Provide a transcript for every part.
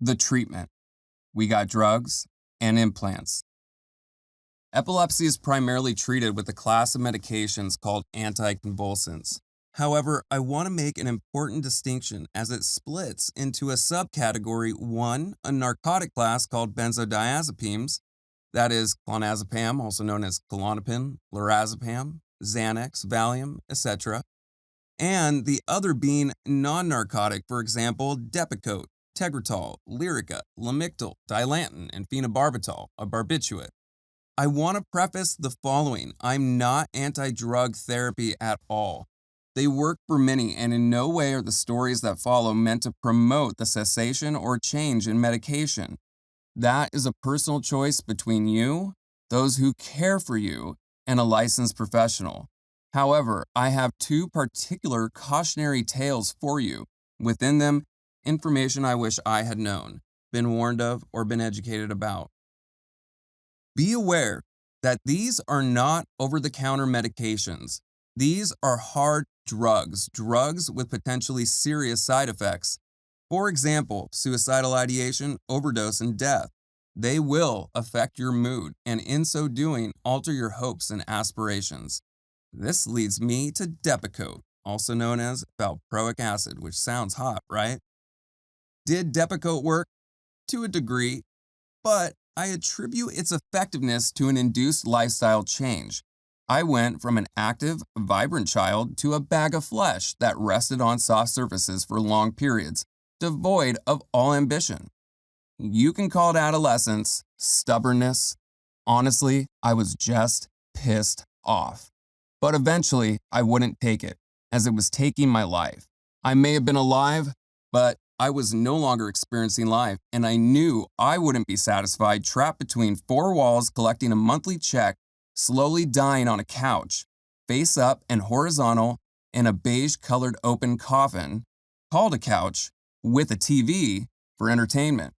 The treatment. We got drugs and implants. Epilepsy is primarily treated with a class of medications called anticonvulsants. However, I want to make an important distinction as it splits into a subcategory 1, a narcotic class called benzodiazepines, that is clonazepam, also known as Klonopin, lorazepam, Xanax, Valium, etc., and the other being non-narcotic, for example, Depo, Tegretol, Lyrica, Lamictal, Dilantin, and phenobarbital, a barbiturate. I want to preface the following. I'm not anti-drug therapy at all. They work for many, and in no way are the stories that follow meant to promote the cessation or change in medication. That is a personal choice between you, those who care for you, and a licensed professional. However, I have two particular cautionary tales for you. Within them, information I wish I had known, been warned of, or been educated about. Be aware that these are not over-the-counter medications. These are hard drugs with potentially serious side effects. For example, suicidal ideation, overdose, and death. They will affect your mood and in so doing, alter your hopes and aspirations. This leads me to Depo, also known as valproic acid, which sounds hot, right? Did Depo work? To a degree, but I attribute its effectiveness to an induced lifestyle change. I went from an active, vibrant child to a bag of flesh that rested on soft surfaces for long periods, devoid of all ambition. You can call it adolescence, stubbornness. Honestly, I was just pissed off. But eventually, I wouldn't take it, as it was taking my life. I may have been alive, but I was no longer experiencing life, and I knew I wouldn't be satisfied trapped between four walls collecting a monthly check, slowly dying on a couch, face up and horizontal in a beige-colored open coffin, called a couch, with a TV for entertainment.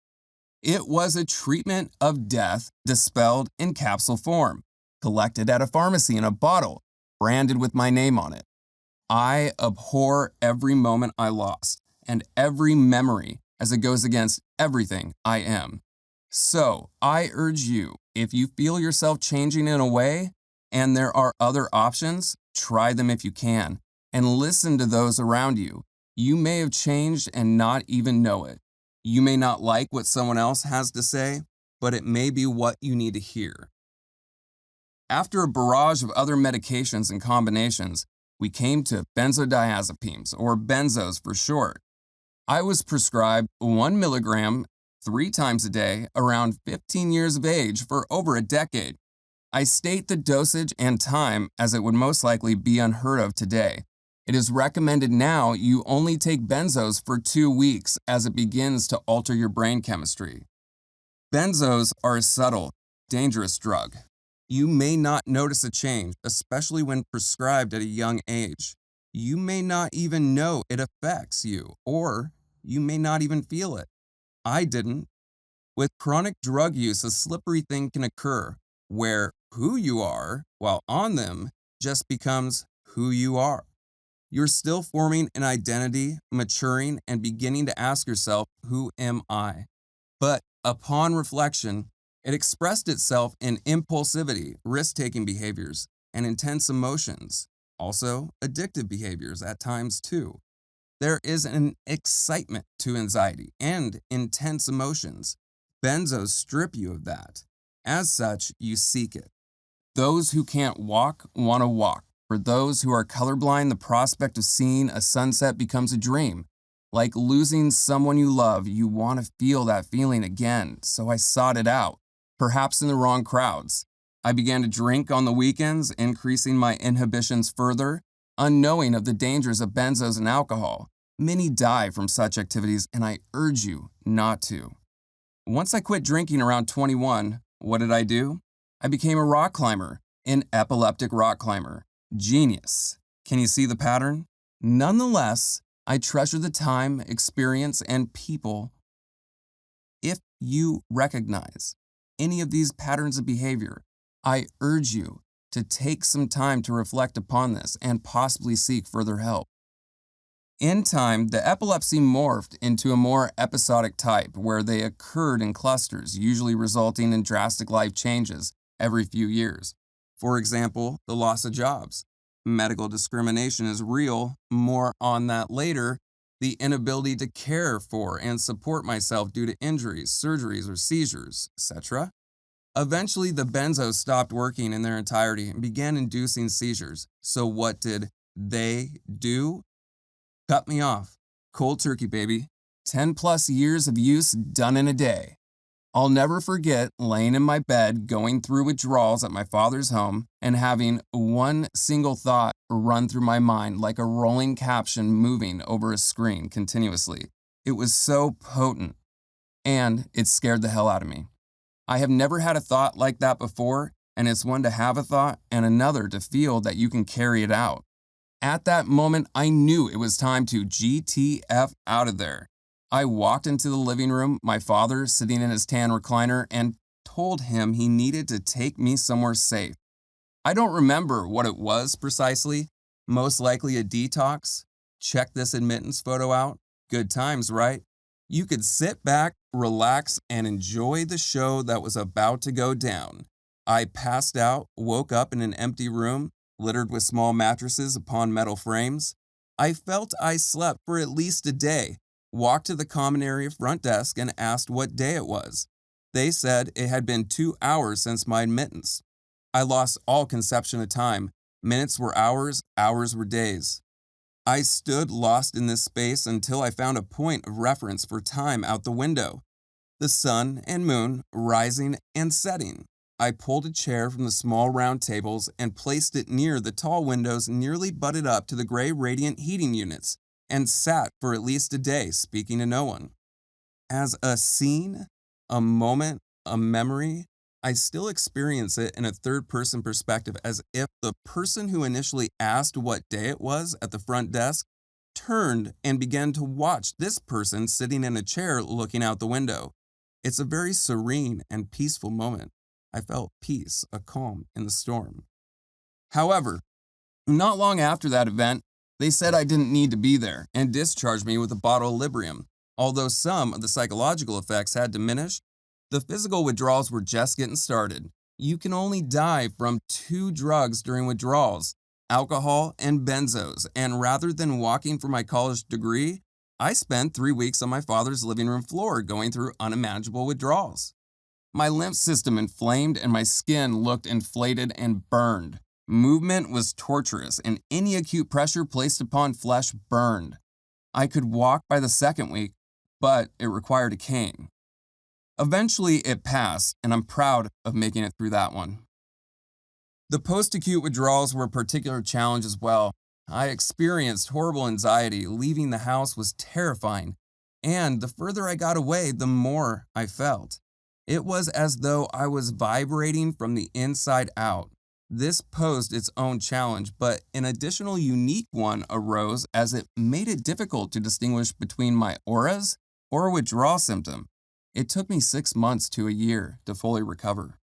It was a treatment of death dispelled in capsule form, collected at a pharmacy in a bottle, branded with my name on it. I abhor every moment I lost and every memory as it goes against everything I am. So I urge you, if you feel yourself changing in a way and there are other options, try them if you can and listen to those around you. You may have changed and not even know it. You may not like what someone else has to say, but it may be what you need to hear. After a barrage of other medications and combinations, we came to benzodiazepines, or benzos for short. I was prescribed 1 milligram 3 times a day around 15 years of age for over a decade. I state the dosage and time as it would most likely be unheard of today. It is recommended now you only take benzos for 2 weeks as it begins to alter your brain chemistry. Benzos are a subtle, dangerous drug. You may not notice a change, especially when prescribed at a young age. You may not even know it affects you, or you may not even feel it. I didn't. With chronic drug use, a slippery thing can occur where who you are while on them just becomes who you are. You're still forming an identity, maturing, and beginning to ask yourself, who am I? But upon reflection, it expressed itself in impulsivity, risk-taking behaviors, and intense emotions. Also, addictive behaviors at times too. There is an excitement to anxiety and intense emotions. Benzos strip you of that. As such, you seek it. Those who can't walk want to walk. For those who are colorblind, the prospect of seeing a sunset becomes a dream. Like losing someone you love, you want to feel that feeling again, so I sought it out, perhaps in the wrong crowds. I began to drink on the weekends, increasing my inhibitions further, unknowing of the dangers of benzos and alcohol. Many die from such activities, and I urge you not to. Once I quit drinking around 21, what did I do? I became a rock climber, an epileptic rock climber. Genius. Can you see the pattern? Nonetheless, I treasure the time, experience, and people. If you recognize any of these patterns of behavior, I urge you to take some time to reflect upon this and possibly seek further help. In time, the epilepsy morphed into a more episodic type where they occurred in clusters, usually resulting in drastic life changes every few years. For example, the loss of jobs. Medical discrimination is real, more on that later. The inability to care for and support myself due to injuries, surgeries, or seizures, etc. Eventually, the Benzo stopped working in their entirety and began inducing seizures. So what did they do? Cut me off. Cold turkey, baby. 10 plus years of use done in a day. I'll never forget laying in my bed going through withdrawals at my father's home and having one single thought run through my mind like a rolling caption moving over a screen continuously. It was so potent, and it scared the hell out of me. I have never had a thought like that before, and it's one to have a thought and another to feel that you can carry it out. At that moment, I knew it was time to GTF out of there. I walked into the living room, my father sitting in his tan recliner, and told him he needed to take me somewhere safe. I don't remember what it was precisely, most likely a detox. Check this admittance photo out. Good times, right? You could sit back, relax, and enjoy the show that was about to go down. I passed out, woke up in an empty room, littered with small mattresses upon metal frames. I felt I slept for at least a day, walked to the common area front desk and asked what day it was. They said it had been 2 hours since my admittance. I lost all conception of time. Minutes were hours, hours were days. I stood lost in this space until I found a point of reference for time out the window. The sun and moon rising and setting. I pulled a chair from the small round tables and placed it near the tall windows nearly butted up to the gray radiant heating units and sat for at least a day speaking to no one. As a scene, a moment, a memory, I still experience it in a third-person perspective as if the person who initially asked what day it was at the front desk turned and began to watch this person sitting in a chair looking out the window. It's a very serene and peaceful moment. I felt peace, a calm in the storm. However, not long after that event, they said I didn't need to be there and discharged me with a bottle of Librium. Although some of the psychological effects had diminished, the physical withdrawals were just getting started. You can only die from 2 drugs during withdrawals, alcohol and benzos, and rather than walking for my college degree, I spent 3 weeks on my father's living room floor going through unmanageable withdrawals. My lymph system inflamed and my skin looked inflated and burned. Movement was torturous and any acute pressure placed upon flesh burned. I could walk by the second week, but it required a cane. Eventually it passed, and I'm proud of making it through that one. The post-acute withdrawals were a particular challenge as well. I experienced horrible anxiety. Leaving the house was terrifying, and the further I got away, the more I felt. It was as though I was vibrating from the inside out. This posed its own challenge, but an additional unique one arose as it made it difficult to distinguish between my auras or a withdrawal symptom. It took me 6 months to a year to fully recover.